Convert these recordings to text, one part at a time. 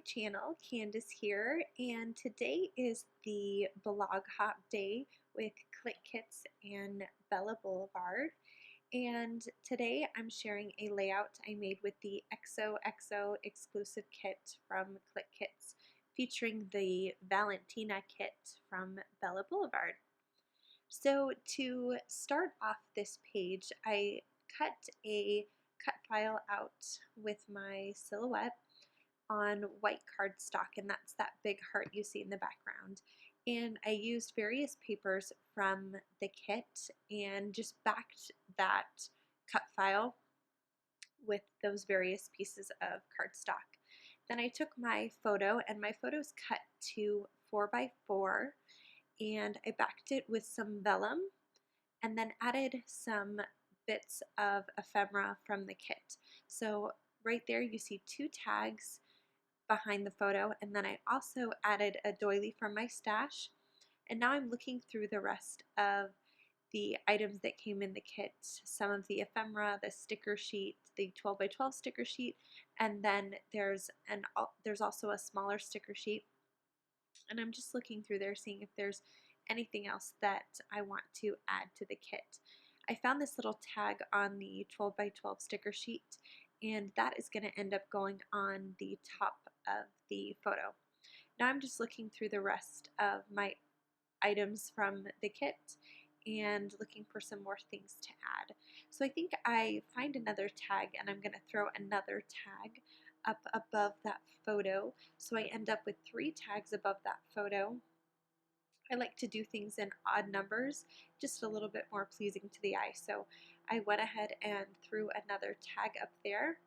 channel. Candace here, and today is the blog hop day with Clique Kits and Bella Boulevard. And today I'm sharing a layout I made with the XOXO exclusive kit from Clique Kits, featuring the Valentina kit from Bella Boulevard. So to start off this page, I cut a cut file out with my silhouette on white cardstock, and that's that big heart you see in the background. And I used various papers from the kit and just backed that cut file with those various pieces of cardstock. Then I took my photo, and my photo's cut to 4x4, and I backed it with some vellum and then added some bits of ephemera from the kit. So right there you see two tags behind the photo, and then I also added a doily from my stash. And now I'm looking through the rest of the items that came in the kit, some of the ephemera, the sticker sheet, the 12x12 sticker sheet, and then there's also a smaller sticker sheet. And I'm just looking through there, seeing if there's anything else that I want to add to the kit. I found this little tag on the 12x12 sticker sheet, and that is going to end up going on the top of the photo. Now I'm just looking through the rest of my items from the kit and looking for some more things to add. So I think I find another tag, and I'm going to throw another tag up above that photo, so I end up with 3 tags above that photo. I like to do things in odd numbers, just a little bit more pleasing to the eye. So I went ahead and threw another tag up there,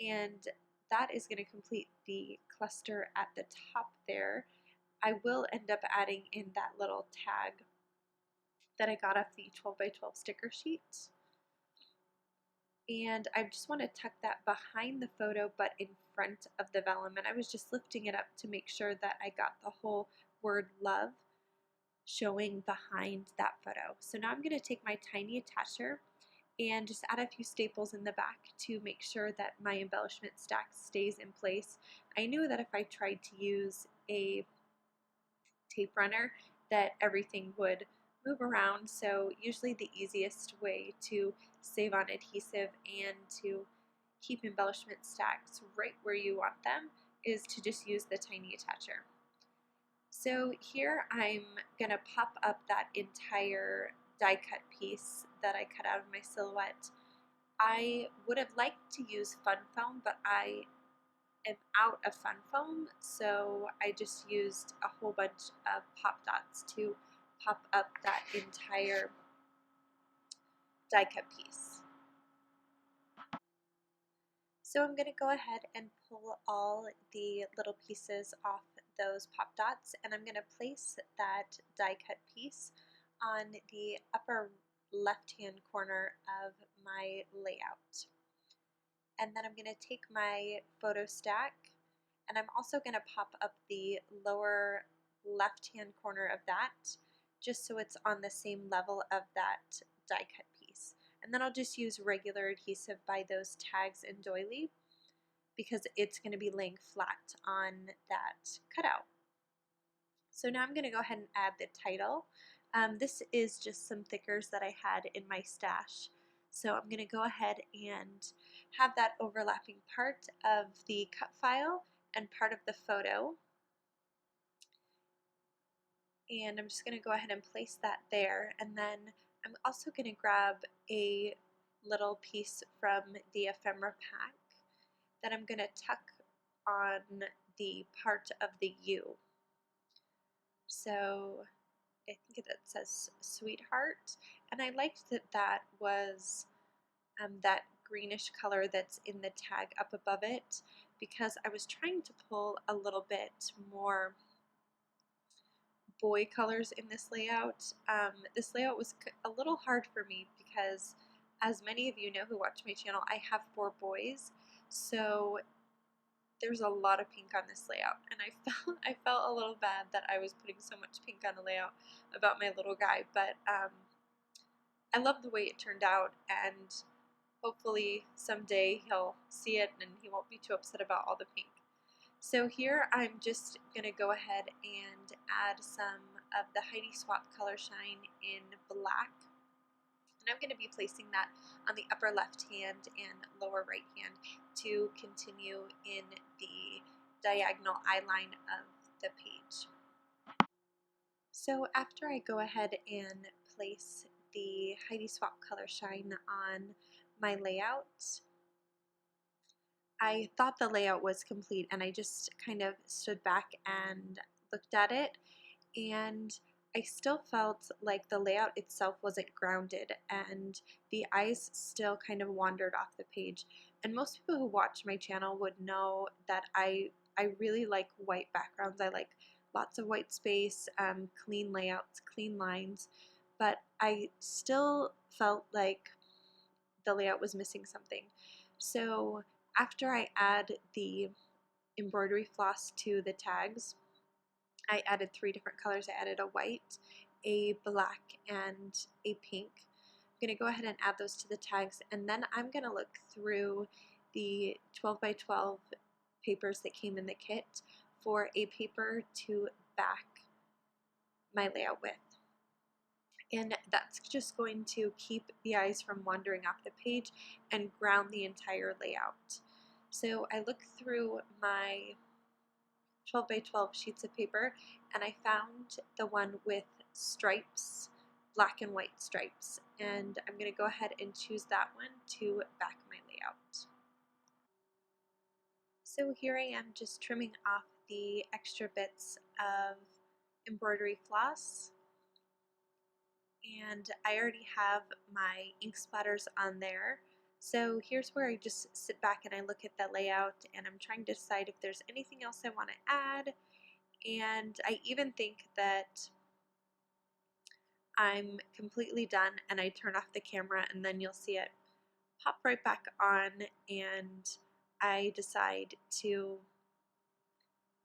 and that is going to complete the cluster at the top there. I will end up adding in that little tag that I got off the 12x12 sticker sheet. And I just want to tuck that behind the photo but in front of the vellum, and I was just lifting it up to make sure that I got the whole word love showing behind that photo. So now I'm going to take my tiny attacher and just add a few staples in the back to make sure that my embellishment stack stays in place. I knew that if I tried to use a tape runner that everything would move around, so usually the easiest way to save on adhesive and to keep embellishment stacks right where you want them is to just use the tiny attacher. So here I'm going to pop up that entire die cut piece that I cut out of my silhouette. I would have liked to use fun foam, but I am out of fun foam, so I just used a whole bunch of pop dots to pop up that entire die cut piece. So I'm going to go ahead and pull all the little pieces off those pop dots, and I'm going to place that die cut piece on the upper left hand corner of my layout. And then I'm going to take my photo stack, and I'm also going to pop up the lower left hand corner of that just so it's on the same level of that die cut piece. And then I'll just use regular adhesive by those tags and doily because it's going to be laying flat on that cutout. So now I'm going to go ahead and add the title. This is just some thickers that I had in my stash. So I'm going to go ahead and have that overlapping part of the cut file and part of the photo. And I'm just going to go ahead and place that there, and then I'm also going to grab a little piece from the ephemera pack that I'm going to tuck on the part of the U. So I think that says sweetheart, and I liked that that was that greenish color that's in the tag up above it, because I was trying to pull a little bit more boy colors in this layout. This layout was a little hard for me because, as many of you know who watch my channel, I have 4 boys, so there's a lot of pink on this layout, and I felt a little bad that I was putting so much pink on the layout about my little guy, but I love the way it turned out, and hopefully someday he'll see it and he won't be too upset about all the pink. So here I'm just going to go ahead and add some of the Heidi Swap Color Shine in black. And I'm going to be placing that on the upper left hand and lower right hand to continue in the diagonal eye line of the page. So after I go ahead and place the Heidi Swap Color Shine on my layout, I thought the layout was complete and I just kind of stood back and looked at it, and I still felt like the layout itself wasn't grounded and the eyes still kind of wandered off the page. And most people who watch my channel would know that I really like white backgrounds. I like lots of white space, clean layouts, clean lines, but I still felt like the layout was missing something. So after I add the embroidery floss to the tags, I added 3 different colors. I added a white, a black, and a pink. I'm going to go ahead and add those to the tags, and then I'm going to look through the 12 by 12 papers that came in the kit for a paper to back my layout with. And that's just going to keep the eyes from wandering off the page and ground the entire layout. So I looked through my 12 by 12 sheets of paper and I found the one with stripes, black and white stripes, and I'm going to go ahead and choose that one to back my layout. So here I am just trimming off the extra bits of embroidery floss, and I already have my ink splatters on there. So here's where I just sit back and I look at the layout and I'm trying to decide if there's anything else I want to add. And I even think that I'm completely done and I turn off the camera and then you'll see it pop right back on and I decide to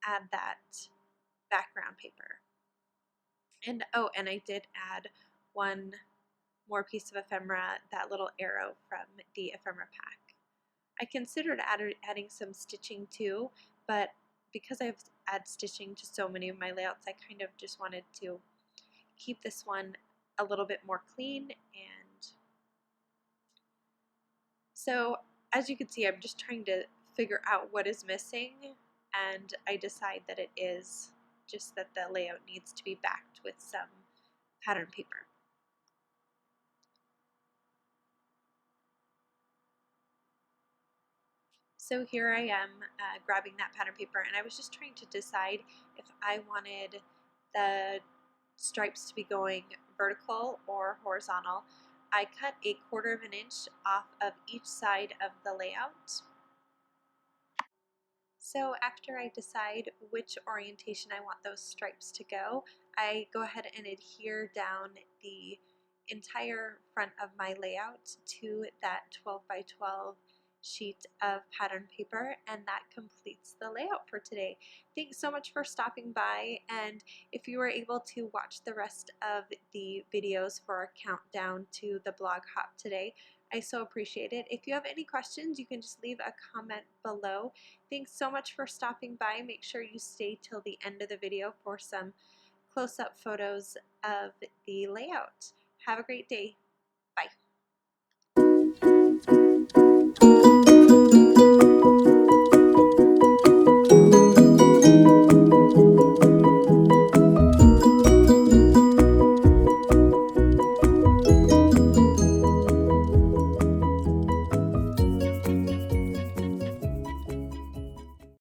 add that background paper. And oh, and I did add one more piece of ephemera, that little arrow from the ephemera pack. I considered adding some stitching too, but because I've added stitching to so many of my layouts, I kind of just wanted to keep this one a little bit more clean. And so as you can see, I'm just trying to figure out what is missing, and I decide that it is just that the layout needs to be backed with some pattern paper. So here I am grabbing that pattern paper, and I was just trying to decide if I wanted the stripes to be going vertical or horizontal. I cut 1/4 of an inch off of each side of the layout. So after I decide which orientation I want those stripes to go, I go ahead and adhere down the entire front of my layout to that 12 by 12 sheet of pattern paper, and that completes the layout for today. Thanks so much for stopping by, and if you were able to watch the rest of the videos for our countdown to the blog hop today, I so appreciate it. If you have any questions, you can just leave a comment below. Thanks so much for stopping by. Make sure you stay till the end of the video for some close-up photos of the layout. Have a great day.